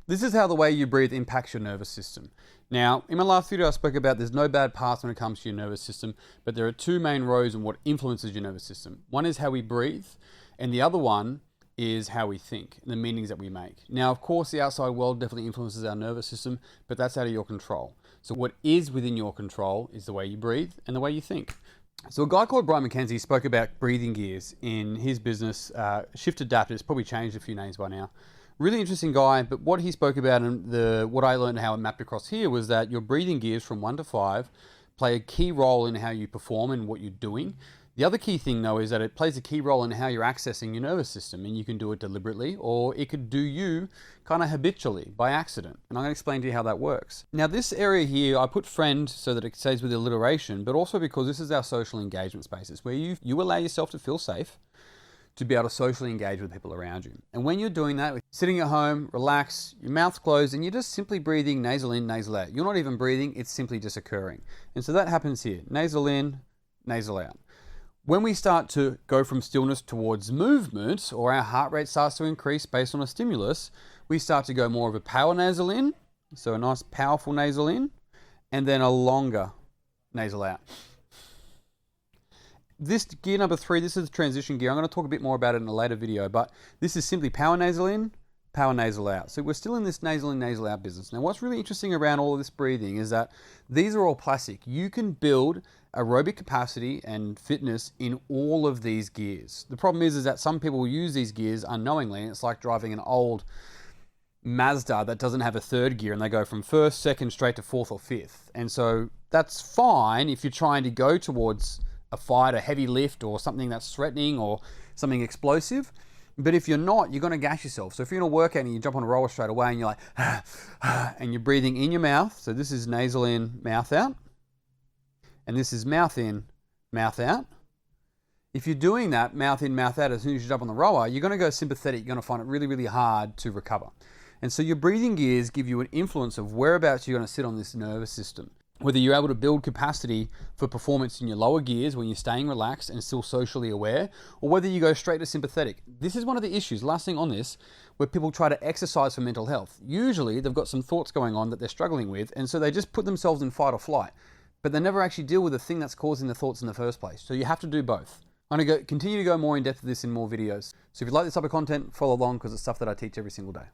This is how the way you breathe impacts your nervous system. Now, in my last video, I spoke about there's no bad paths when it comes to your nervous system, but there are two main rows in what influences your nervous system. One is how we breathe, and the other one is how we think, and the meanings that we make. Now, of course, the outside world definitely influences our nervous system, but that's out of your control. So what is within your control is the way you breathe and the way you think. So a guy called Brian McKenzie spoke about breathing gears in his business, Shift Adapt. It's probably changed a few names by now. Really interesting guy, but what he spoke about and what I learned how it mapped across here was that your breathing gears from 1 to 5 play a key role in how you perform and what you're doing. The other key thing though is that it plays a key role in how you're accessing your nervous system, and you can do it deliberately or it could do you kind of habitually by accident. And I'm going to explain to you how that works. Now this area here, I put friend so that it stays with alliteration, but also because this is our social engagement spaces where you allow yourself to feel safe, to be able to socially engage with people around you. And when you're doing that, sitting at home, relax, your mouth's closed, and you're just simply breathing nasal in, nasal out. You're not even breathing, it's simply just occurring. And so that happens here, nasal in, nasal out. When we start to go from stillness towards movement, or our heart rate starts to increase based on a stimulus, we start to go more of a power nasal in, so a nice powerful nasal in, and then a longer nasal out. This gear number 3, this is the transition gear. I'm going to talk a bit more about it in a later video, but this is simply power nasal in, power nasal out. So we're still in this nasal in, nasal out business. Now what's really interesting around all of this breathing is that these are all plastic. You can build aerobic capacity and fitness in all of these gears. The problem is that some people use these gears unknowingly, and it's like driving an old Mazda that doesn't have a third gear and they go from first, second, straight to fourth or fifth. And so that's fine if you're trying to go towards a fight, a heavy lift, or something that's threatening or something explosive. But if you're not, you're going to gas yourself. So if you're in a workout and you jump on a roller straight away and you're like, and you're breathing in your mouth. So this is nasal in, mouth out. And this is mouth in, mouth out. If you're doing that, mouth in, mouth out, as soon as you jump on the rower, you're going to go sympathetic. You're going to find it really, really hard to recover. And so your breathing gears give you an influence of whereabouts you're going to sit on this nervous system. Whether you're able to build capacity for performance in your lower gears when you're staying relaxed and still socially aware, or whether you go straight to sympathetic. This is one of the issues, last thing on this, where people try to exercise for mental health. Usually they've got some thoughts going on that they're struggling with, and so they just put themselves in fight or flight, but they never actually deal with the thing that's causing the thoughts in the first place. So you have to do both. I'm going to continue to go more in depth with this in more videos. So if you like this type of content, follow along because it's stuff that I teach every single day.